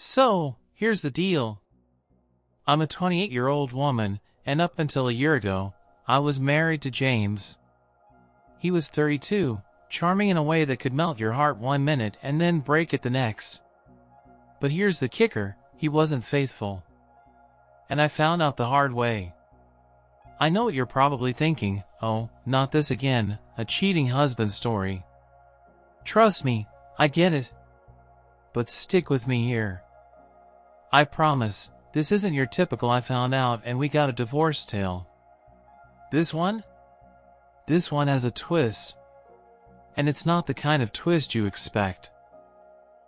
So, here's the deal. I'm a 28-year-old woman, and up until a year ago, I was married to James. He was 32, charming in a way that could melt your heart 1 minute and then break it the next. But here's the kicker, he wasn't faithful. And I found out the hard way. I know what you're probably thinking, oh, not this again, a cheating husband story. Trust me, I get it. But stick with me here. I promise, this isn't your typical I found out and we got a divorce tale. This one? This one has a twist. And it's not the kind of twist you expect.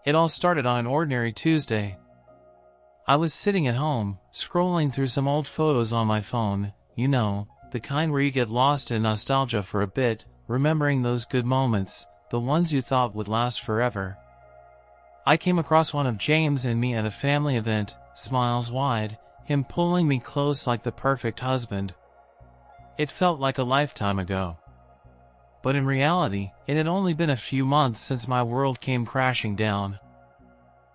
It all started on an ordinary Tuesday. I was sitting at home, scrolling through some old photos on my phone, you know, the kind where you get lost in nostalgia for a bit, remembering those good moments, the ones you thought would last forever. I came across one of James and me at a family event, smiles wide, him pulling me close like the perfect husband. It felt like a lifetime ago. But in reality, it had only been a few months since my world came crashing down.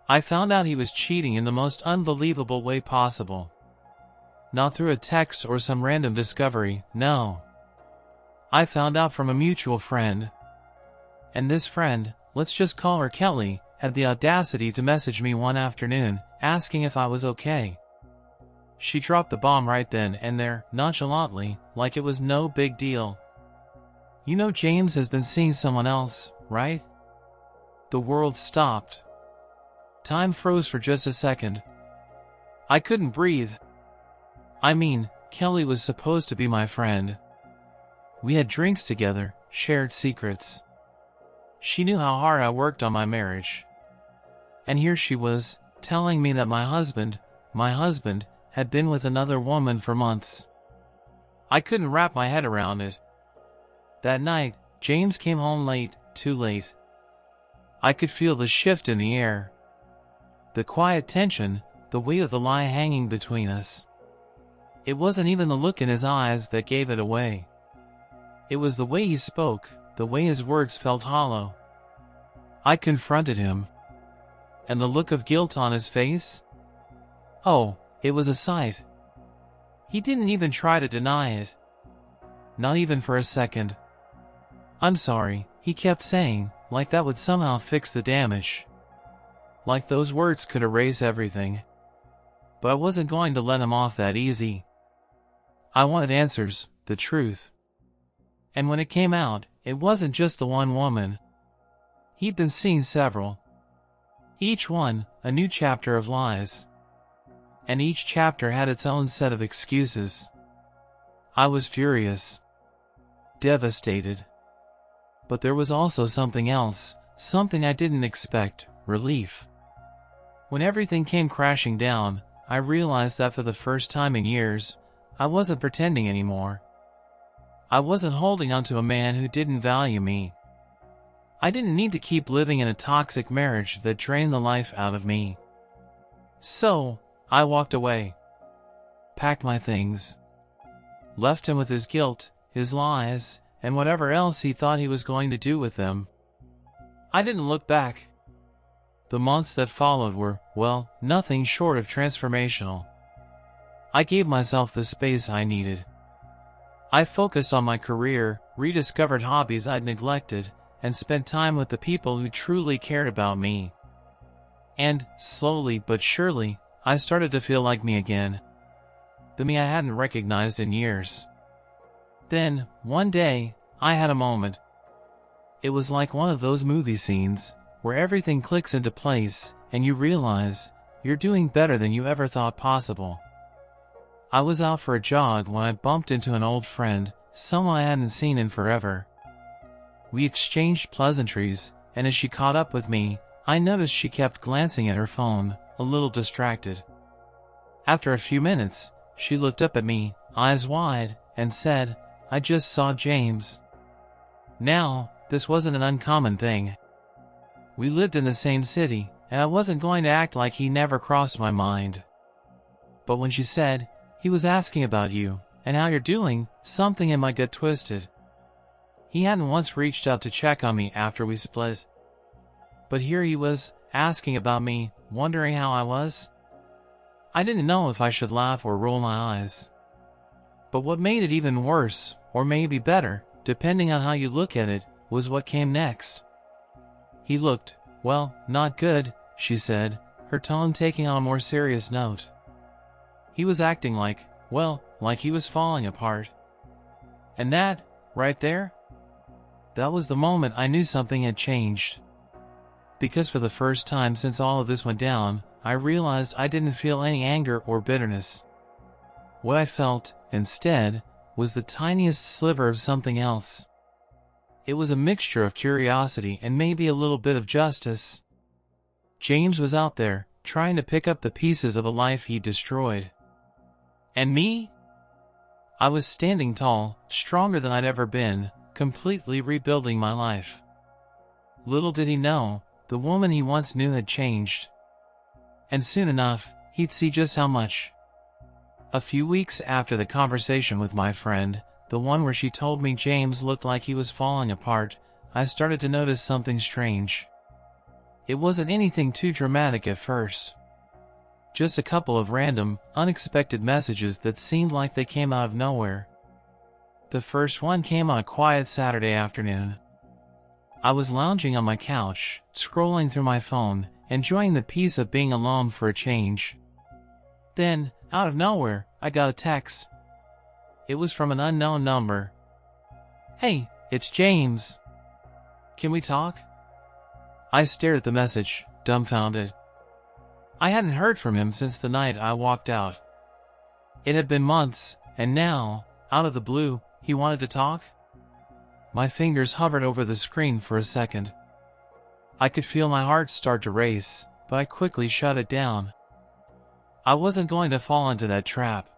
I found out he was cheating in the most unbelievable way possible. Not through a text or some random discovery, no. I found out from a mutual friend. And this friend, let's just call her Qley, had the audacity to message me one afternoon, asking if I was okay. She dropped the bomb right then and there, nonchalantly, like it was no big deal. You know James has been seeing someone else, right? The world stopped. Time froze for just a second. I couldn't breathe. I mean, Qley was supposed to be my friend. We had drinks together, shared secrets. She knew how hard I worked on my marriage. And here she was, telling me that my husband, had been with another woman for months. I couldn't wrap my head around it. That night, James came home late, too late. I could feel the shift in the air. The quiet tension, the weight of the lie hanging between us. It wasn't even the look in his eyes that gave it away. It was the way he spoke, the way his words felt hollow. I confronted him. And the look of guilt on his face? Oh, it was a sight. He didn't even try to deny it. Not even for a second. I'm sorry, he kept saying, like that would somehow fix the damage. Like those words could erase everything. But I wasn't going to let him off that easy. I wanted answers, the truth. And when it came out, it wasn't just the one woman. He'd been seeing several. Each one, a new chapter of lies. And each chapter had its own set of excuses. I was furious. Devastated. But there was also something else, something I didn't expect, relief. When everything came crashing down, I realized that for the first time in years, I wasn't pretending anymore. I wasn't holding on to a man who didn't value me. I didn't need to keep living in a toxic marriage that drained the life out of me. So, I walked away. Packed my things. Left him with his guilt, his lies, and whatever else he thought he was going to do with them. I didn't look back. The months that followed were, well, nothing short of transformational. I gave myself the space I needed. I focused on my career, rediscovered hobbies I'd neglected, and spent time with the people who truly cared about me. And, slowly but surely, I started to feel like me again. The me I hadn't recognized in years. Then, one day, I had a moment. It was like one of those movie scenes, where everything clicks into place, and you realize, you're doing better than you ever thought possible. I was out for a jog when I bumped into an old friend, someone I hadn't seen in forever. We exchanged pleasantries, and as she caught up with me, I noticed she kept glancing at her phone, a little distracted. After a few minutes, she looked up at me, eyes wide, and said, "I just saw James." Now, this wasn't an uncommon thing. We lived in the same city, and I wasn't going to act like he never crossed my mind. But when she said, "He was asking about you, and how you're doing," something in my gut twisted. He hadn't once reached out to check on me after we split. But here he was, asking about me, wondering how I was. I didn't know if I should laugh or roll my eyes. But what made it even worse, or maybe better, depending on how you look at it, was what came next. He looked, well, not good, she said, her tone taking on a more serious note. He was acting like he was falling apart. And that, right there, that was the moment I knew something had changed. Because for the first time since all of this went down, I realized I didn't feel any anger or bitterness. What I felt, instead, was the tiniest sliver of something else. It was a mixture of curiosity and maybe a little bit of justice. James was out there, trying to pick up the pieces of a life he'd destroyed. And me? I was standing tall, stronger than I'd ever been, completely rebuilding my life. Little did he know, the woman he once knew had changed. And soon enough, he'd see just how much. A few weeks after the conversation with my friend, the one where she told me James looked like he was falling apart, I started to notice something strange. It wasn't anything too dramatic at first. Just a couple of random, unexpected messages that seemed like they came out of nowhere. The first one came on a quiet Saturday afternoon. I was lounging on my couch, scrolling through my phone, enjoying the peace of being alone for a change. Then, out of nowhere, I got a text. It was from an unknown number. "Hey, it's James. Can we talk?" I stared at the message, dumbfounded. I hadn't heard from him since the night I walked out. It had been months, and now, out of the blue, he wanted to talk? My fingers hovered over the screen for a second. I could feel my heart start to race, but I quickly shut it down. I wasn't going to fall into that trap.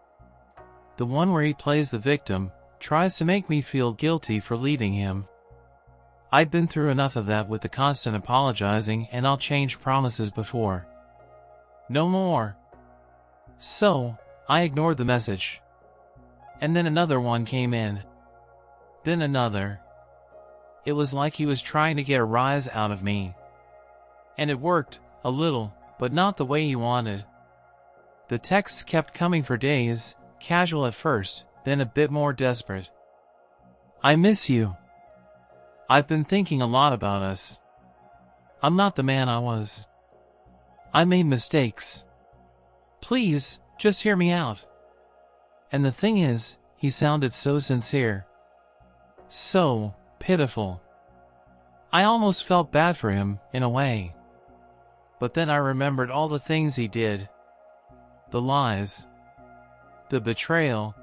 The one where he plays the victim, tries to make me feel guilty for leaving him. I'd been through enough of that with the constant apologizing and I'll change promises before. No more. So, I ignored the message. And then another one came in. Then another. It was like he was trying to get a rise out of me. And it worked, a little, but not the way he wanted. The texts kept coming for days, casual at first, then a bit more desperate. "I miss you. I've been thinking a lot about us. I'm not the man I was. I made mistakes. Please, just hear me out." And the thing is, he sounded so sincere. So pitiful. I almost felt bad for him, in a way. But then I remembered all the things he did. The lies. The betrayal.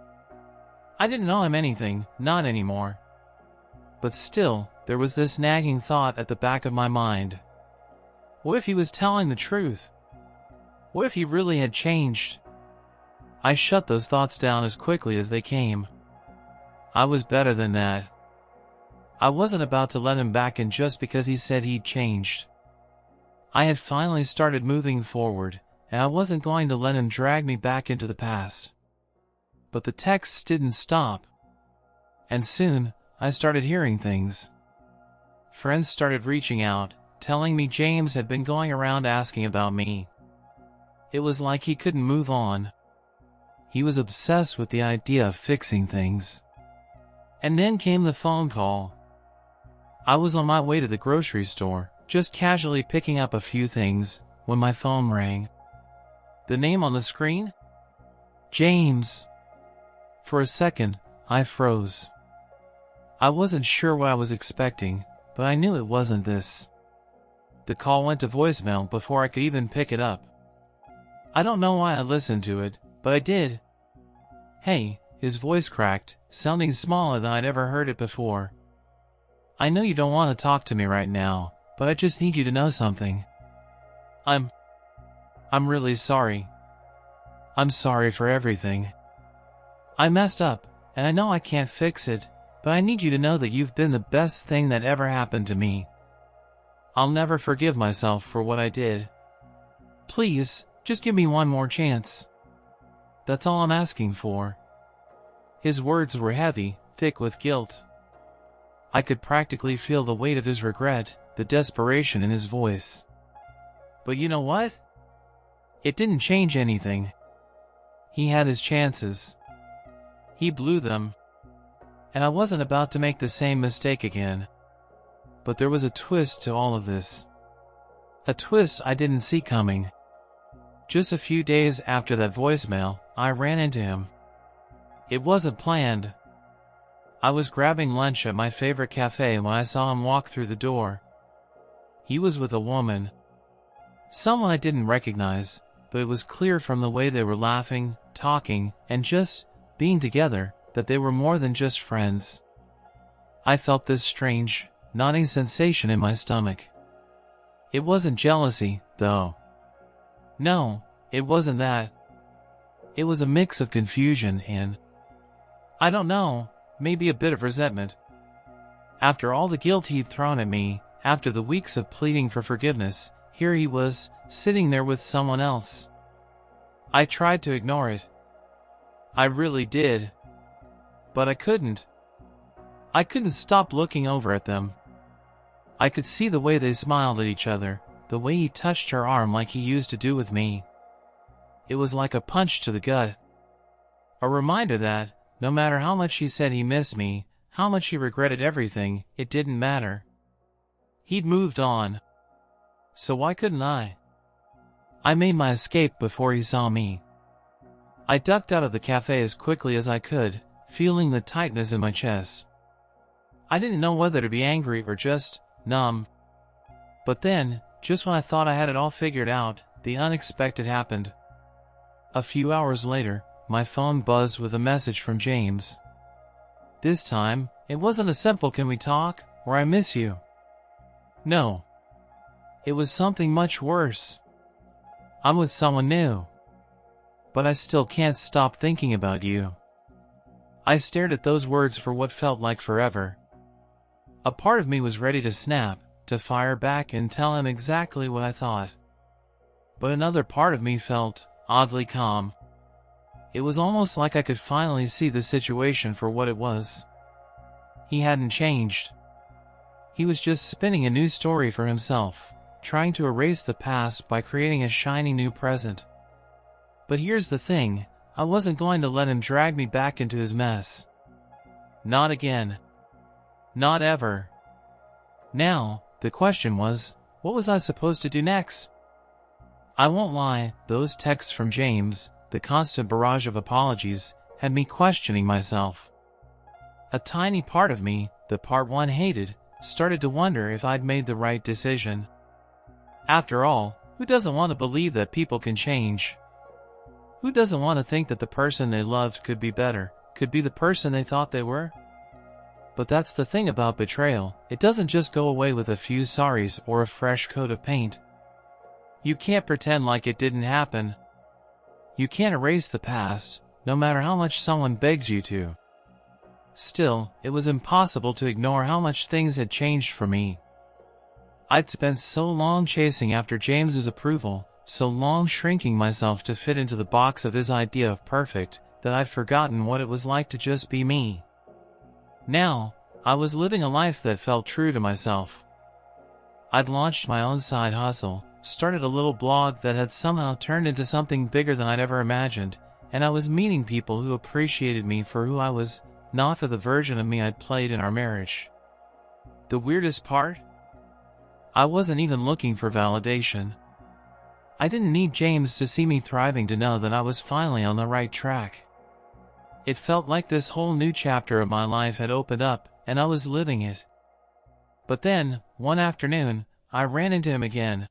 I didn't owe him anything, not anymore. But still, there was this nagging thought at the back of my mind. What if he was telling the truth? What if he really had changed? I shut those thoughts down as quickly as they came. I was better than that. I wasn't about to let him back in just because he said he'd changed. I had finally started moving forward, and I wasn't going to let him drag me back into the past. But the texts didn't stop. And soon, I started hearing things. Friends started reaching out, telling me James had been going around asking about me. It was like he couldn't move on. He was obsessed with the idea of fixing things. And then came the phone call. I was on my way to the grocery store, just casually picking up a few things, when my phone rang. The name on the screen? James. For a second, I froze. I wasn't sure what I was expecting, but I knew it wasn't this. The call went to voicemail before I could even pick it up. I don't know why I listened to it, but I did. "Hey," his voice cracked, sounding smaller than I'd ever heard it before. "I know you don't want to talk to me right now, but I just need you to know something. I'm really sorry. I'm sorry for everything. I messed up, and I know I can't fix it, but I need you to know that you've been the best thing that ever happened to me. I'll never forgive myself for what I did. Please, just give me one more chance. That's all I'm asking for." His words were heavy, thick with guilt. I could practically feel the weight of his regret, the desperation in his voice. But you know what? It didn't change anything. He had his chances. He blew them. And I wasn't about to make the same mistake again. But there was a twist to all of this. A twist I didn't see coming. Just a few days after that voicemail, I ran into him. It wasn't planned. I was grabbing lunch at my favorite cafe when I saw him walk through the door. He was with a woman. Someone I didn't recognize, but it was clear from the way they were laughing, talking, and just being together that they were more than just friends. I felt this strange, gnawing sensation in my stomach. It wasn't jealousy, though. No, it wasn't that. It was a mix of confusion and, I don't know, maybe a bit of resentment. After all the guilt he'd thrown at me, after the weeks of pleading for forgiveness, here he was, sitting there with someone else. I tried to ignore it. I really did. But I couldn't. I couldn't stop looking over at them. I could see the way they smiled at each other, the way he touched her arm like he used to do with me. It was like a punch to the gut. A reminder that, no matter how much he said he missed me, how much he regretted everything, it didn't matter. He'd moved on. So why couldn't I? I made my escape before he saw me. I ducked out of the cafe as quickly as I could, feeling the tightness in my chest. I didn't know whether to be angry or just numb. But then, just when I thought I had it all figured out, the unexpected happened. A few hours later, my phone buzzed with a message from James. This time, it wasn't a simple "can we talk?" or "I miss you." No. It was something much worse. "I'm with someone new. But I still can't stop thinking about you." I stared at those words for what felt like forever. A part of me was ready to snap, to fire back and tell him exactly what I thought. But another part of me felt oddly calm. It was almost like I could finally see the situation for what it was. He hadn't changed. He was just spinning a new story for himself, trying to erase the past by creating a shiny new present. But here's the thing, I wasn't going to let him drag me back into his mess. Not again. Not ever. Now, the question was, what was I supposed to do next? I won't lie, those texts from James, the constant barrage of apologies, had me questioning myself. A tiny part of me, the part one hated, started to wonder if I'd made the right decision. After all, who doesn't want to believe that people can change? Who doesn't want to think that the person they loved could be better, could be the person they thought they were? But that's the thing about betrayal, it doesn't just go away with a few sorries or a fresh coat of paint. You can't pretend like it didn't happen. You can't erase the past, no matter how much someone begs you to. Still, it was impossible to ignore how much things had changed for me. I'd spent so long chasing after James's approval, so long shrinking myself to fit into the box of his idea of perfect, that I'd forgotten what it was like to just be me. Now, I was living a life that felt true to myself. I'd launched my own side hustle, started a little blog that had somehow turned into something bigger than I'd ever imagined, and I was meeting people who appreciated me for who I was, not for the version of me I'd played in our marriage. The weirdest part? I wasn't even looking for validation. I didn't need James to see me thriving to know that I was finally on the right track. It felt like this whole new chapter of my life had opened up, and I was living it. But then, one afternoon, I ran into him again.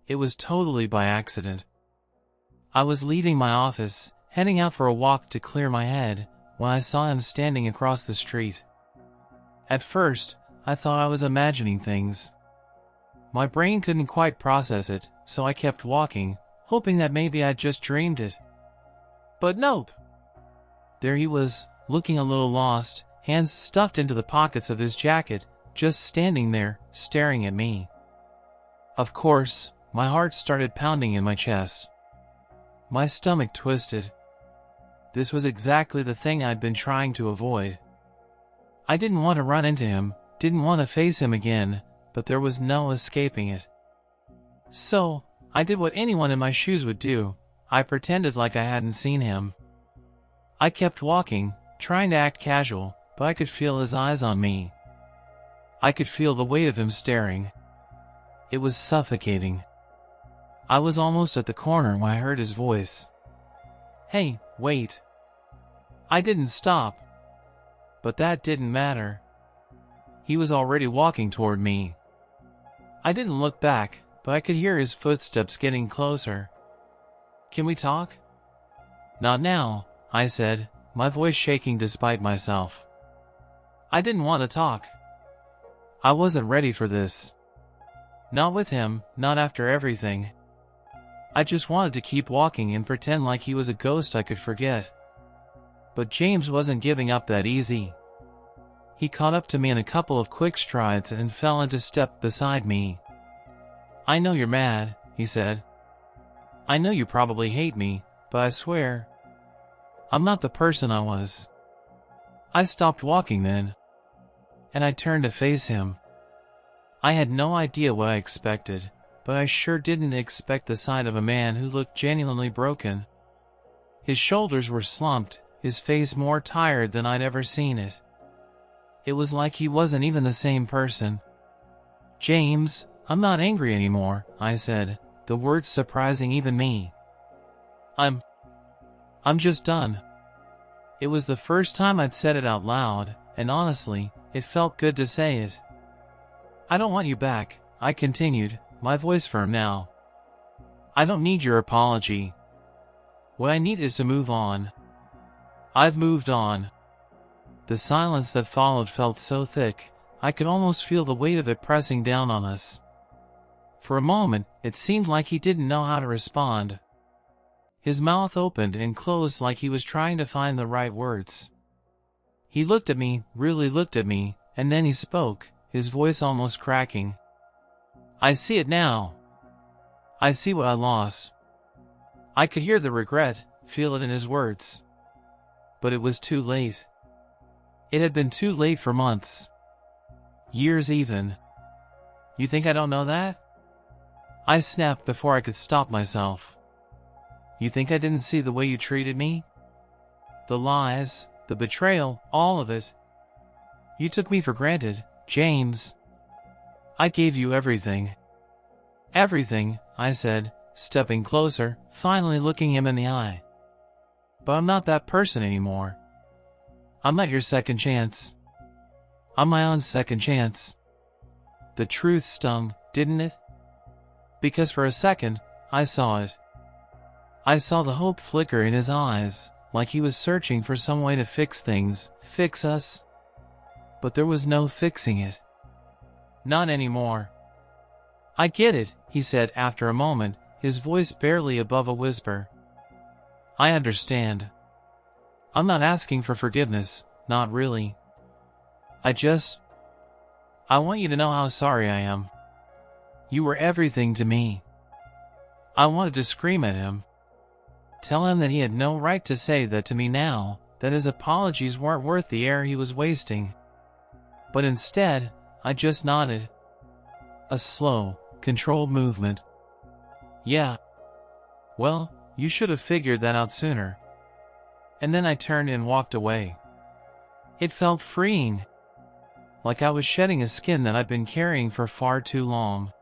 It was totally by accident. I was leaving my office, heading out for a walk to clear my head, when I saw him standing across the street. At first, I thought I was imagining things. My brain couldn't quite process it, so I kept walking, hoping that maybe I'd just dreamed it. But nope. There he was, looking a little lost, hands stuffed into the pockets of his jacket, just standing there, staring at me. Of course, my heart started pounding in my chest. My stomach twisted. This was exactly the thing I'd been trying to avoid. I didn't want to run into him, didn't want to face him again, but there was no escaping it. So, I did what anyone in my shoes would do. I pretended like I hadn't seen him. I kept walking, trying to act casual, but I could feel his eyes on me. I could feel the weight of him staring. It was suffocating. I was almost at the corner when I heard his voice. "Hey, wait." I didn't stop. But that didn't matter. He was already walking toward me. I didn't look back, but I could hear his footsteps getting closer. "Can we talk?" "Not now," I said, my voice shaking despite myself. I didn't want to talk. I wasn't ready for this. Not with him, not after everything. I just wanted to keep walking and pretend like he was a ghost I could forget. But James wasn't giving up that easy. He caught up to me in a couple of quick strides and fell into step beside me. "I know you're mad," he said. "I know you probably hate me, but I swear, I'm not the person I was." I stopped walking then, and I turned to face him. I had no idea what I expected, but I sure didn't expect the sight of a man who looked genuinely broken. His shoulders were slumped, his face more tired than I'd ever seen it. It was like he wasn't even the same person. "James, I'm not angry anymore," I said, the words surprising even me. I'm just done." It was the first time I'd said it out loud, and honestly, it felt good to say it. "I don't want you back," I continued, my voice firm now. "I don't need your apology. What I need is to move on. I've moved on." The silence that followed felt so thick, I could almost feel the weight of it pressing down on us. For a moment, it seemed like he didn't know how to respond. His mouth opened and closed like he was trying to find the right words. He looked at me, really looked at me, and then he spoke, his voice almost cracking. "I see it now. I see what I lost." I could hear the regret, feel it in his words. But it was too late. It had been too late for months. Years even. "You think I don't know that?" I snapped before I could stop myself. "You think I didn't see the way you treated me? The lies, the betrayal, all of it. You took me for granted, James. I gave you everything." "Everything," I said, stepping closer, finally looking him in the eye. "But I'm not that person anymore. I'm not your second chance. I'm my own second chance." The truth stung, didn't it? Because for a second, I saw it. I saw the hope flicker in his eyes, like he was searching for some way to fix things, fix us. But there was no fixing it. Not anymore. "I get it," he said after a moment, his voice barely above a whisper. "I understand. I'm not asking for forgiveness, not really. I want you to know how sorry I am. You were everything to me." I wanted to scream at him. Tell him that he had no right to say that to me now, that his apologies weren't worth the air he was wasting. But instead, I just nodded. A slow, controlled movement. "Yeah. Well, you should have figured that out sooner." And then I turned and walked away. It felt freeing. Like I was shedding a skin that I'd been carrying for far too long.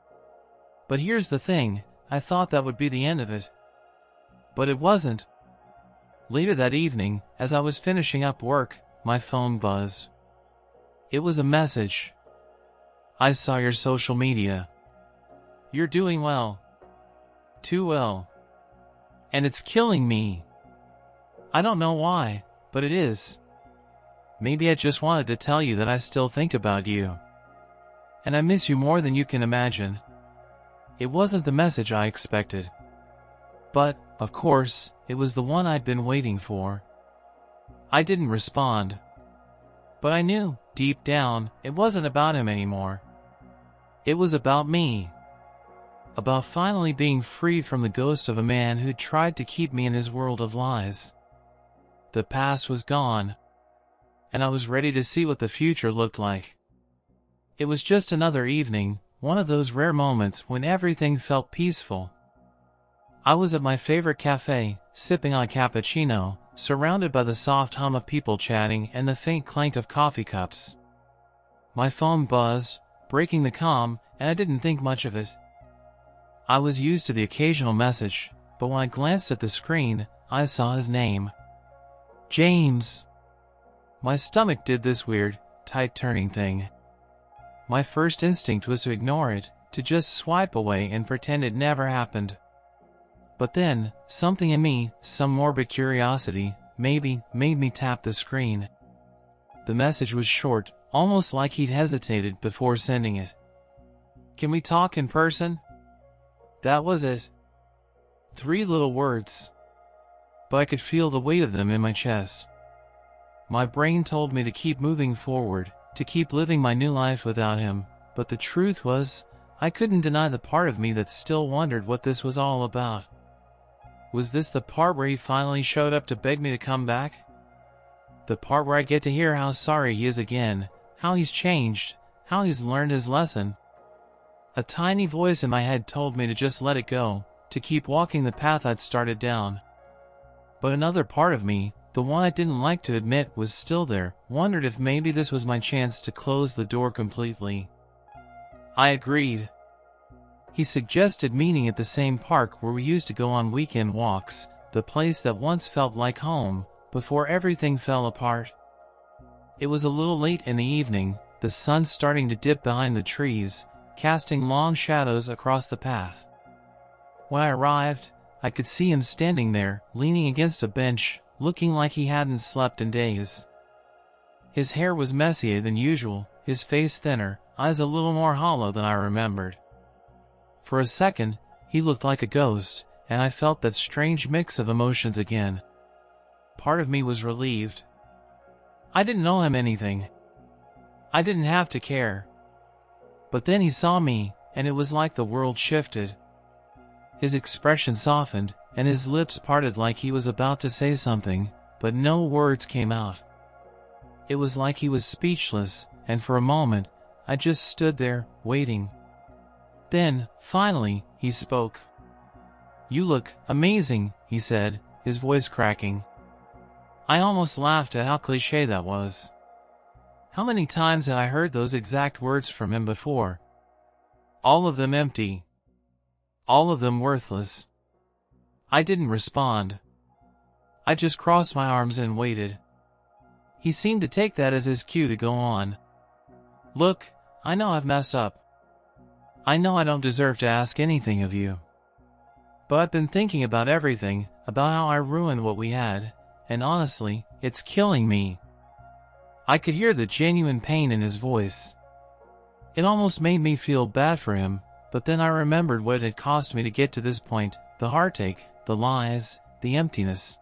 But here's the thing, I thought that would be the end of it. But it wasn't. Later that evening, as I was finishing up work, my phone buzzed. It was a message. "I saw your social media. You're doing well. Too well. And it's killing me. I don't know why, but it is. Maybe I just wanted to tell you that I still think about you. And I miss you more than you can imagine." It wasn't the message I expected. But, of course, it was the one I'd been waiting for. I didn't respond. But I knew, deep down, it wasn't about him anymore. It was about me. About finally being freed from the ghost of a man who'd tried to keep me in his world of lies. The past was gone, and I was ready to see what the future looked like. It was just another evening, one of those rare moments when everything felt peaceful. I was at my favorite cafe, sipping on a cappuccino, surrounded by the soft hum of people chatting and the faint clank of coffee cups. My phone buzzed, breaking the calm, and I didn't think much of it. I was used to the occasional message, but when I glanced at the screen, I saw his name. James. My stomach did this weird, tight-turning thing. My first instinct was to ignore it, to just swipe away and pretend it never happened. But then, something in me, some morbid curiosity, maybe, made me tap the screen. The message was short, almost like he'd hesitated before sending it. "Can we talk in person?" That was it. 3 little words. But I could feel the weight of them in my chest. My brain told me to keep moving forward, to keep living my new life without him, but the truth was, I couldn't deny the part of me that still wondered what this was all about. Was this the part where he finally showed up to beg me to come back? The part where I get to hear how sorry he is again, how he's changed, how he's learned his lesson? A tiny voice in my head told me to just let it go, to keep walking the path I'd started down. But another part of me, the one I didn't like to admit, was still there, wondered if maybe this was my chance to close the door completely. I agreed. He suggested meeting at the same park where we used to go on weekend walks, the place that once felt like home, before everything fell apart. It was a little late in the evening, the sun starting to dip behind the trees, casting long shadows across the path. When I arrived, I could see him standing there, leaning against a bench, looking like he hadn't slept in days. His hair was messier than usual, his face thinner, eyes a little more hollow than I remembered. For a second, he looked like a ghost, and I felt that strange mix of emotions again. Part of me was relieved. I didn't owe him anything. I didn't have to care. But then he saw me, and it was like the world shifted. His expression softened, and his lips parted like he was about to say something, but no words came out. It was like he was speechless, and for a moment, I just stood there, waiting. Then, finally, he spoke. "You look amazing," he said, his voice cracking. I almost laughed at how cliché that was. How many times had I heard those exact words from him before? All of them empty. All of them worthless. I didn't respond. I just crossed my arms and waited. He seemed to take that as his cue to go on. "Look, I know I've messed up. I know I don't deserve to ask anything of you. But I've been thinking about everything, about how I ruined what we had, and honestly, it's killing me." I could hear the genuine pain in his voice. It almost made me feel bad for him, but then I remembered what it had cost me to get to this point, the heartache, the lies, the emptiness.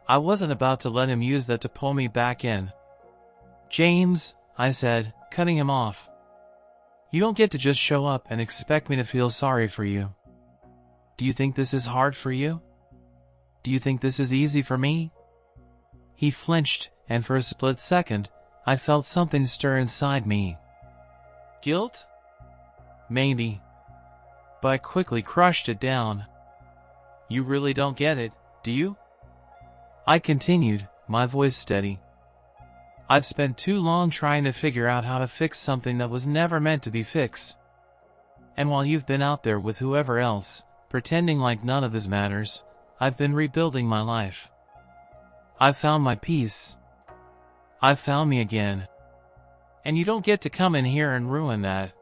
I wasn't about to let him use that to pull me back in. "James," I said, cutting him off. "You don't get to just show up and expect me to feel sorry for you. Do you think this is hard for you? Do you think this is easy for me?" He flinched, and for a split second, I felt something stir inside me. Guilt? Maybe. But I quickly crushed it down. "You really don't get it, do you?" I continued, my voice steady. "I've spent too long trying to figure out how to fix something that was never meant to be fixed. And while you've been out there with whoever else, pretending like none of this matters, I've been rebuilding my life. I've found my peace. I've found me again. And you don't get to come in here and ruin that."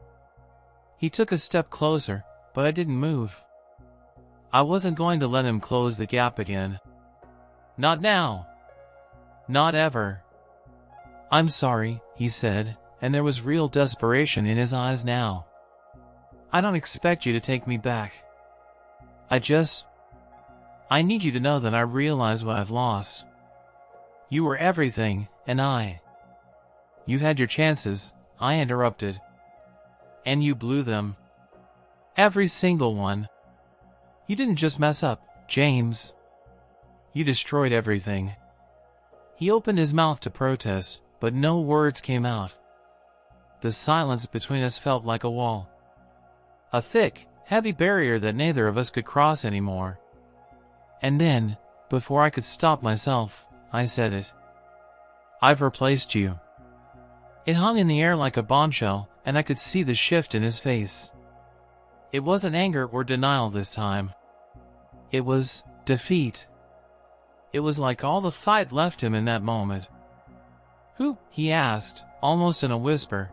He took a step closer, but I didn't move. I wasn't going to let him close the gap again. Not now. Not ever. "I'm sorry," he said, and there was real desperation in his eyes now. "I don't expect you to take me back. I need you to know that I realize what I've lost. You were everything, and You've had your chances," I interrupted. "And you blew them. Every single one. You didn't just mess up, James. You destroyed everything." He opened his mouth to protest, but no words came out. The silence between us felt like a wall. A thick, heavy barrier that neither of us could cross anymore. And then, before I could stop myself, I said it. I've replaced you. It hung in the air like a bombshell, and I could see the shift in his face. It wasn't anger or denial this time. It was defeat. It was like all the fight left him in that moment. Who? He asked, almost in a whisper.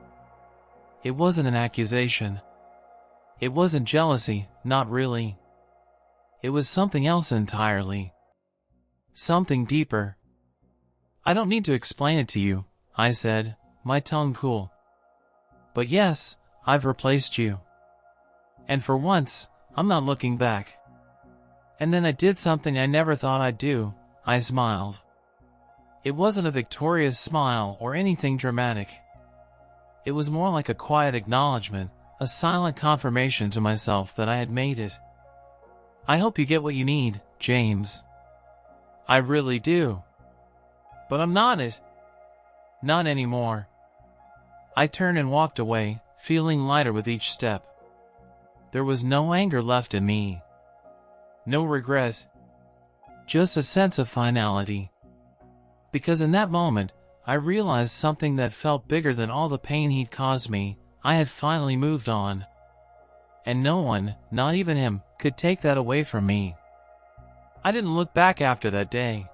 It wasn't an accusation. It wasn't jealousy, not really. It was something else entirely. Something deeper. I don't need to explain it to you, I said, my tone cool. But yes, I've replaced you. And for once, I'm not looking back. And then I did something I never thought I'd do. I smiled. It wasn't a victorious smile or anything dramatic. It was more like a quiet acknowledgement, a silent confirmation to myself that I had made it. I hope you get what you need, James. I really do. But I'm not it. Not anymore. I turned and walked away, feeling lighter with each step. There was no anger left in me. No regret. Just a sense of finality. Because in that moment, I realized something that felt bigger than all the pain he'd caused me. I had finally moved on. And no one, not even him, could take that away from me. I didn't look back after that day.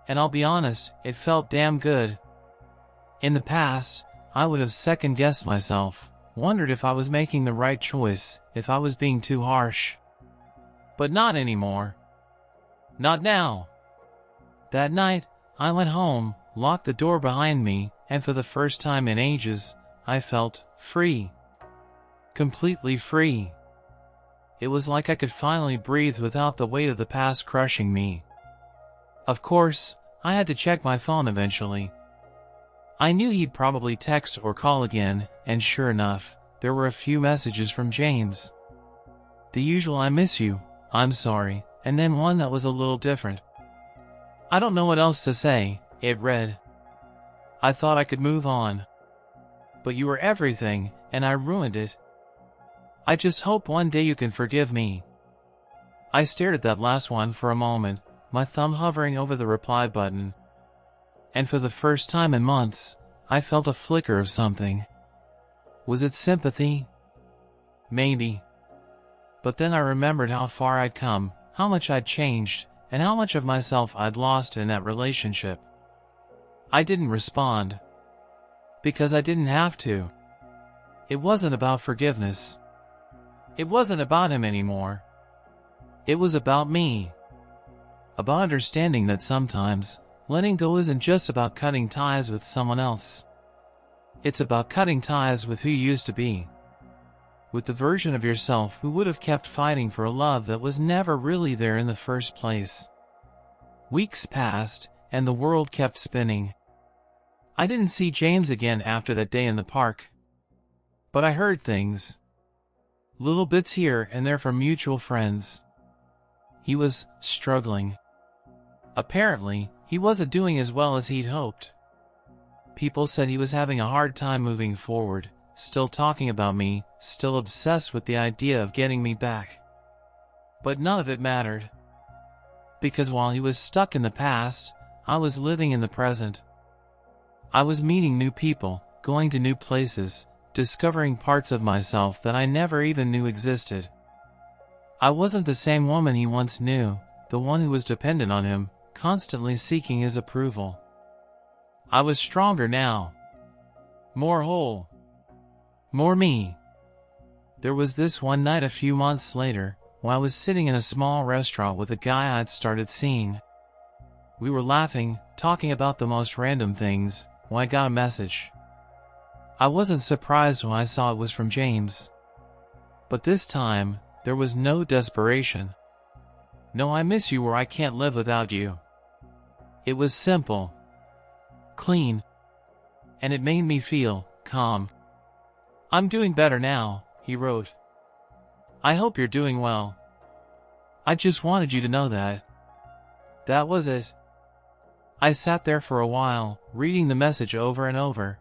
And I'll be honest, it felt damn good. In the past, I would have second-guessed myself, wondered if I was making the right choice, if I was being too harsh. But not anymore. Not now. That night, I went home, locked the door behind me, and for the first time in ages, I felt free. Completely free. It was like I could finally breathe without the weight of the past crushing me. Of course, I had to check my phone eventually. I knew he'd probably text or call again, and sure enough, there were a few messages from James. The usual "I miss you," "I'm sorry," and then one that was a little different. I don't know what else to say, it read. I thought I could move on. But you were everything, and I ruined it. I just hope one day you can forgive me. I stared at that last one for a moment, my thumb hovering over the reply button. And for the first time in months, I felt a flicker of something. Was it sympathy? Maybe. But then I remembered how far I'd come, how much I'd changed, and how much of myself I'd lost in that relationship. I didn't respond. Because I didn't have to. It wasn't about forgiveness. It wasn't about him anymore. It was about me. About understanding that sometimes, letting go isn't just about cutting ties with someone else. It's about cutting ties with who you used to be. With the version of yourself who would have kept fighting for a love that was never really there in the first place. Weeks passed, and the world kept spinning. I didn't see James again after that day in the park. But I heard things. Little bits here and there from mutual friends. He was struggling. Apparently, he wasn't doing as well as he'd hoped. People said he was having a hard time moving forward, still talking about me, still obsessed with the idea of getting me back. But none of it mattered. Because while he was stuck in the past, I was living in the present. I was meeting new people, going to new places, discovering parts of myself that I never even knew existed. I wasn't the same woman he once knew, the one who was dependent on him, constantly seeking his approval. I was stronger now. More whole. More me. There was this one night a few months later, when I was sitting in a small restaurant with a guy I'd started seeing. We were laughing, talking about the most random things, when I got a message. I wasn't surprised when I saw it was from James. But this time, there was no desperation. No "I miss you" or "I can't live without you." It was simple. Clean. And it made me feel calm. "I'm doing better now," he wrote. "I hope you're doing well. I just wanted you to know that." That was it. I sat there for a while, reading the message over and over.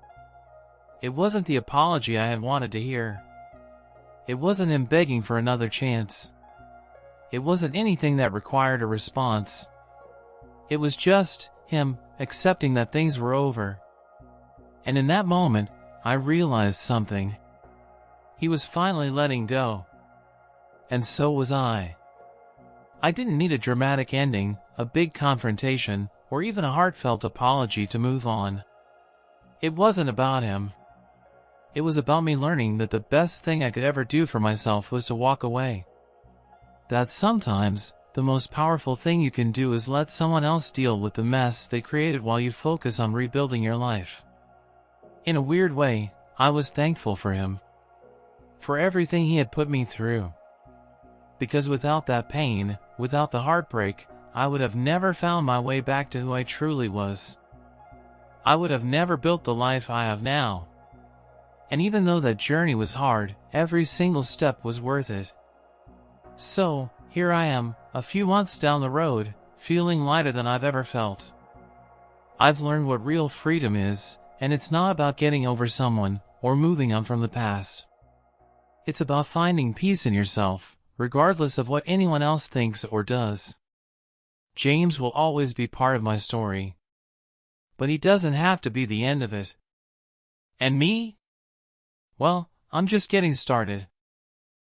It wasn't the apology I had wanted to hear. It wasn't him begging for another chance. It wasn't anything that required a response. It was just him accepting that things were over. And in that moment, I realized something. He was finally letting go. And so was I. I didn't need a dramatic ending, a big confrontation, or even a heartfelt apology to move on. It wasn't about him. It was about me learning that the best thing I could ever do for myself was to walk away. That sometimes, the most powerful thing you can do is let someone else deal with the mess they created while you focus on rebuilding your life. In a weird way, I was thankful for him. For everything he had put me through. Because without that pain, without the heartbreak, I would have never found my way back to who I truly was. I would have never built the life I have now. And even though that journey was hard, every single step was worth it. So, here I am, a few months down the road, feeling lighter than I've ever felt. I've learned what real freedom is, and it's not about getting over someone, or moving on from the past. It's about finding peace in yourself, regardless of what anyone else thinks or does. James will always be part of my story. But he doesn't have to be the end of it. And me? Well, I'm just getting started.